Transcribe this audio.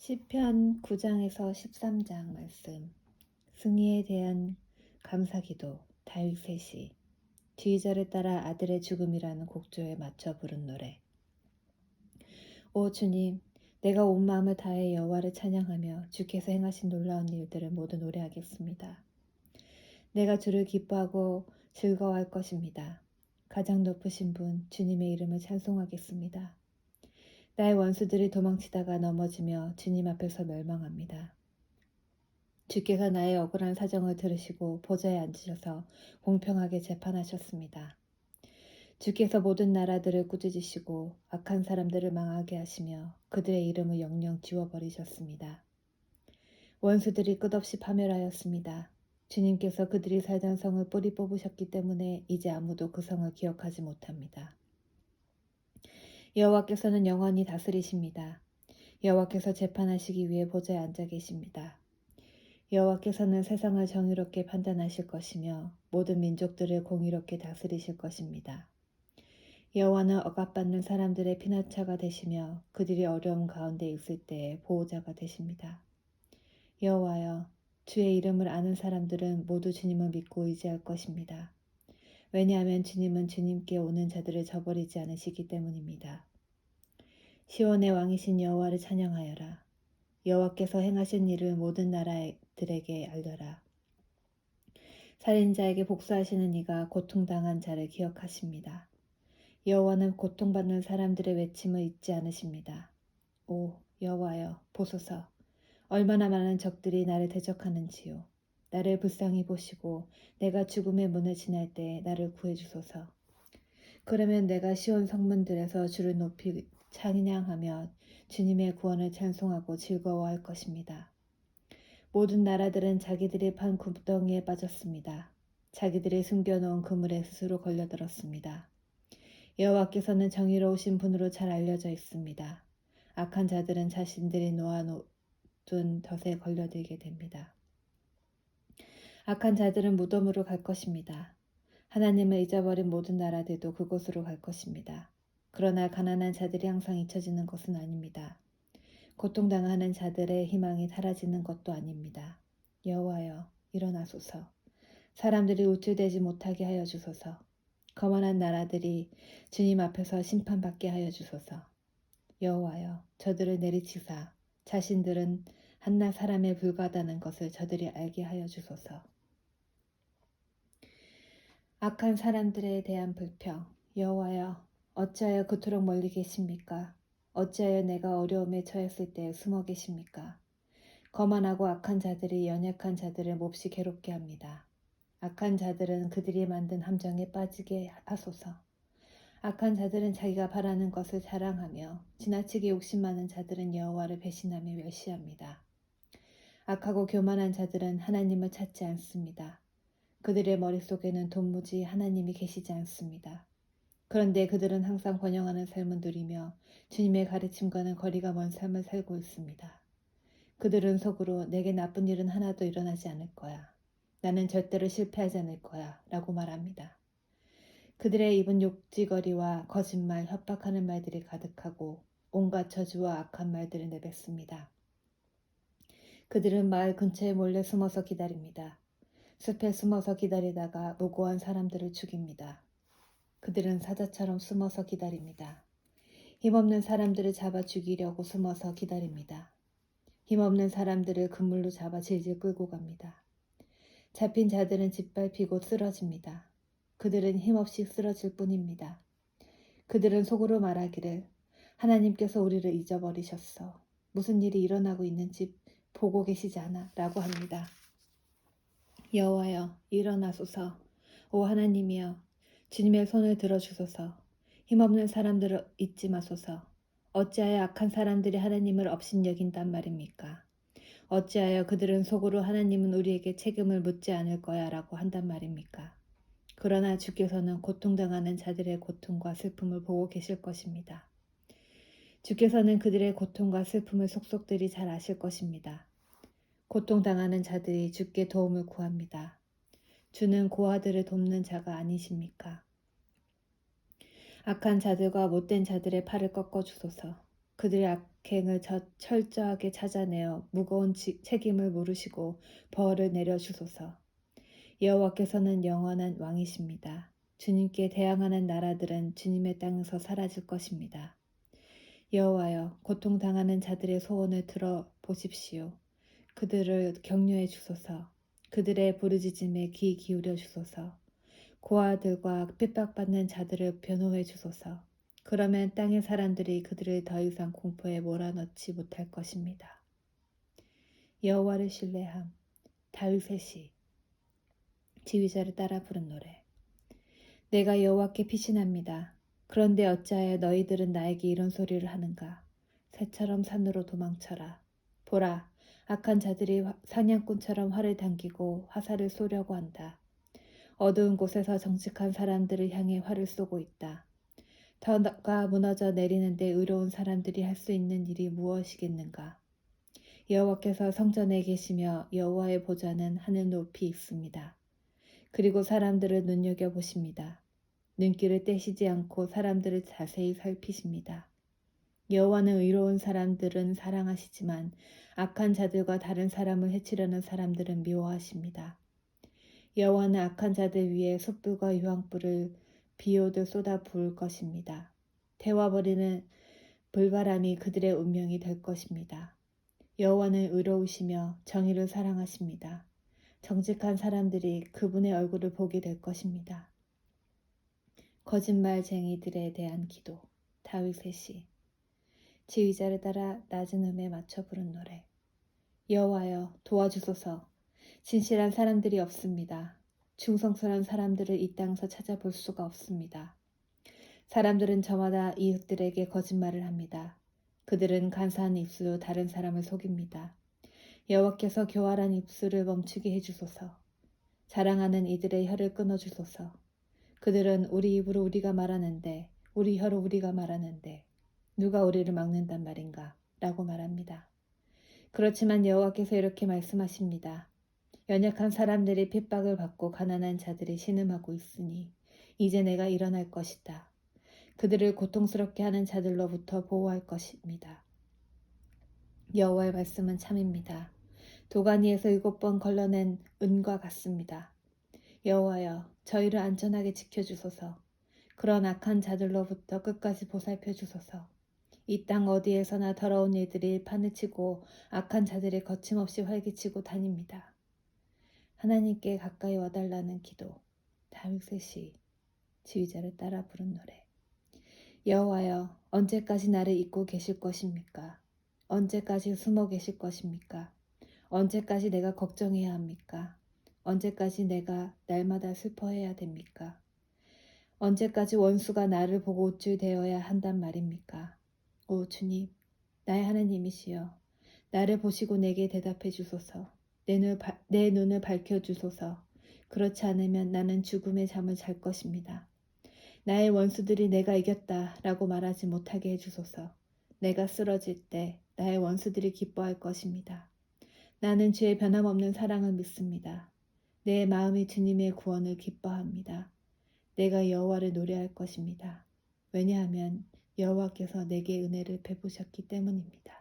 시편 9장에서 13장 말씀. 승리에 대한 감사기도. 다윗의 시. 뒤절에 따라 아들의 죽음이라는 곡조에 맞춰 부른 노래. 오 주님, 내가 온 마음을 다해 여호와를 찬양하며 주께서 행하신 놀라운 일들을 모두 노래하겠습니다. 내가 주를 기뻐하고 즐거워할 것입니다. 가장 높으신 분 주님의 이름을 찬송하겠습니다. 나의 원수들이 도망치다가 넘어지며 주님 앞에서 멸망합니다. 주께서 나의 억울한 사정을 들으시고 보좌에 앉으셔서 공평하게 재판하셨습니다. 주께서 모든 나라들을 꾸짖으시고 악한 사람들을 망하게 하시며 그들의 이름을 영영 지워버리셨습니다. 원수들이 끝없이 파멸하였습니다. 주님께서 그들이 살던 성을 뿌리 뽑으셨기 때문에 이제 아무도 그 성을 기억하지 못합니다. 여호와께서는 영원히 다스리십니다. 여호와께서 재판하시기 위해 보좌에 앉아 계십니다. 여호와께서는 세상을 정의롭게 판단하실 것이며 모든 민족들을 공의롭게 다스리실 것입니다. 여호와는 억압받는 사람들의 피난처가 되시며 그들이 어려움 가운데 있을 때에 보호자가 되십니다. 여호와여, 주의 이름을 아는 사람들은 모두 주님을 믿고 의지할 것입니다. 왜냐하면 주님은 주님께 오는 자들을 저버리지 않으시기 때문입니다. 시온의 왕이신 여호와를 찬양하여라. 여호와께서 행하신 일을 모든 나라들에게 알려라. 살인자에게 복수하시는 이가 고통당한 자를 기억하십니다. 여호와는 고통받는 사람들의 외침을 잊지 않으십니다. 오 여호와여, 보소서. 얼마나 많은 적들이 나를 대적하는지요. 나를 불쌍히 보시고 내가 죽음의 문을 지날 때 나를 구해주소서. 그러면 내가 시온 성문들에서 주를 높이 찬양하며 주님의 구원을 찬송하고 즐거워할 것입니다. 모든 나라들은 자기들이 판 구덩이에 빠졌습니다. 자기들이 숨겨놓은 그물에 스스로 걸려들었습니다. 여호와께서는 정의로우신 분으로 잘 알려져 있습니다. 악한 자들은 자신들이 놓아둔 덫에 걸려들게 됩니다. 악한 자들은 무덤으로 갈 것입니다. 하나님을 잊어버린 모든 나라들도 그곳으로 갈 것입니다. 그러나 가난한 자들이 항상 잊혀지는 것은 아닙니다. 고통당하는 자들의 희망이 사라지는 것도 아닙니다. 여호와여, 일어나소서. 사람들이 우쭐대지 못하게 하여 주소서. 거만한 나라들이 주님 앞에서 심판받게 하여 주소서. 여호와여, 저들을 내리치사 자신들은 한낱 사람에 불과하다는 것을 저들이 알게 하여 주소서. 악한 사람들에 대한 불평. 여호와여, 어찌하여 그토록 멀리 계십니까? 어찌하여 내가 어려움에 처했을 때 숨어 계십니까? 거만하고 악한 자들이 연약한 자들을 몹시 괴롭게 합니다. 악한 자들은 그들이 만든 함정에 빠지게 하소서. 악한 자들은 자기가 바라는 것을 자랑하며 지나치게 욕심 많은 자들은 여호와를 배신하며 멸시합니다. 악하고 교만한 자들은 하나님을 찾지 않습니다. 그들의 머릿속에는 도무지 하나님이 계시지 않습니다. 그런데 그들은 항상 번영하는 삶을 누리며 주님의 가르침과는 거리가 먼 삶을 살고 있습니다. 그들은 속으로 내게 나쁜 일은 하나도 일어나지 않을 거야. 나는 절대로 실패하지 않을 거야 라고 말합니다. 그들의 입은 욕지거리와 거짓말, 협박하는 말들이 가득하고 온갖 저주와 악한 말들을 내뱉습니다. 그들은 마을 근처에 몰래 숨어서 기다립니다. 숲에 숨어서 기다리다가 무고한 사람들을 죽입니다. 그들은 사자처럼 숨어서 기다립니다. 힘없는 사람들을 잡아 죽이려고 숨어서 기다립니다. 힘없는 사람들을 그물로 잡아 질질 끌고 갑니다. 잡힌 자들은 짓밟히고 쓰러집니다. 그들은 힘없이 쓰러질 뿐입니다. 그들은 속으로 말하기를 하나님께서 우리를 잊어버리셨어. 무슨 일이 일어나고 있는지 보고 계시지 않아? 라고 합니다. 여호와여, 일어나소서. 오 하나님이여, 주님의 손을 들어주소서. 힘없는 사람들을 잊지 마소서. 어찌하여 악한 사람들이 하나님을 업신여긴단 말입니까? 어찌하여 그들은 속으로 하나님은 우리에게 책임을 묻지 않을 거야 라고 한단 말입니까? 그러나 주께서는 고통당하는 자들의 고통과 슬픔을 보고 계실 것입니다. 주께서는 그들의 고통과 슬픔을 속속들이 잘 아실 것입니다. 고통당하는 자들이 주께 도움을 구합니다. 주는 고아들을 돕는 자가 아니십니까? 악한 자들과 못된 자들의 팔을 꺾어 주소서. 그들이 악행을 철저하게 찾아내어 무거운 책임을 물으시고 벌을 내려주소서. 여호와께서는 영원한 왕이십니다. 주님께 대항하는 나라들은 주님의 땅에서 사라질 것입니다. 여호와여, 고통당하는 자들의 소원을 들어보십시오. 그들을 격려해 주소서. 그들의 부르짖음에 귀 기울여 주소서. 고아들과 핍박받는 자들을 변호해 주소서. 그러면 땅의 사람들이 그들을 더 이상 공포에 몰아넣지 못할 것입니다. 여호와를 신뢰함. 다윗의 시. 지휘자를 따라 부른 노래. 내가 여호와께 피신합니다. 그런데 어찌하여 너희들은 나에게 이런 소리를 하는가? 새처럼 산으로 도망쳐라. 보라, 악한 자들이 사냥꾼처럼 활을 당기고 화살을 쏘려고 한다. 어두운 곳에서 정직한 사람들을 향해 활을 쏘고 있다. 터가 무너져 내리는데 의로운 사람들이 할 수 있는 일이 무엇이겠는가? 여호와께서 성전에 계시며 여호와의 보좌는 하늘 높이 있습니다. 그리고 사람들을 눈여겨보십니다. 눈길을 떼시지 않고 사람들을 자세히 살피십니다. 여호와는 의로운 사람들은 사랑하시지만 악한 자들과 다른 사람을 해치려는 사람들은 미워하십니다. 여호와는 악한 자들 위에 숯불과 유황불을 비오듯 쏟아 부을 것입니다. 태워버리는 불바람이 그들의 운명이 될 것입니다. 여호와는 의로우시며 정의를 사랑하십니다. 정직한 사람들이 그분의 얼굴을 보게 될 것입니다. 거짓말쟁이들에 대한 기도. 다윗의 시. 지휘자를 따라 낮은 음에 맞춰 부른 노래. 여호와여, 도와주소서. 진실한 사람들이 없습니다. 충성스러운 사람들을 이 땅에서 찾아볼 수가 없습니다. 사람들은 저마다 이웃들에게 거짓말을 합니다. 그들은 간사한 입술로 다른 사람을 속입니다. 여호와께서 교활한 입술을 멈추게 해주소서. 자랑하는 이들의 혀를 끊어주소서. 그들은 우리 입으로 우리가 말하는데, 우리 혀로 우리가 말하는데 누가 우리를 막는단 말인가? 라고 말합니다. 그렇지만 여호와께서 이렇게 말씀하십니다. 연약한 사람들이 핍박을 받고 가난한 자들이 신음하고 있으니 이제 내가 일어날 것이다. 그들을 고통스럽게 하는 자들로부터 보호할 것입니다. 여호와의 말씀은 참입니다. 도가니에서 7번 걸러낸 은과 같습니다. 여호와여, 저희를 안전하게 지켜주소서. 그런 악한 자들로부터 끝까지 보살펴 주소서. 이 땅 어디에서나 더러운 일들이 판을 치고 악한 자들이 거침없이 활기치고 다닙니다. 하나님께 가까이 와달라는 기도. 다윗의 시. 지휘자를 따라 부른 노래. 여호와여, 언제까지 나를 잊고 계실 것입니까? 언제까지 숨어 계실 것입니까? 언제까지 내가 걱정해야 합니까? 언제까지 내가 날마다 슬퍼해야 됩니까? 언제까지 원수가 나를 보고 우쭐대어야 한단 말입니까? 오 주님, 나의 하나님이시여, 나를 보시고 내게 대답해 주소서. 내 눈을 밝혀주소서. 그렇지 않으면 나는 죽음의 잠을 잘 것입니다. 나의 원수들이 내가 이겼다 라고 말하지 못하게 해주소서. 내가 쓰러질 때 나의 원수들이 기뻐할 것입니다. 나는 주의 변함없는 사랑을 믿습니다. 내 마음이 주님의 구원을 기뻐합니다. 내가 여호와를 노래할 것입니다. 왜냐하면 여호와께서 내게 은혜를 베푸셨기 때문입니다.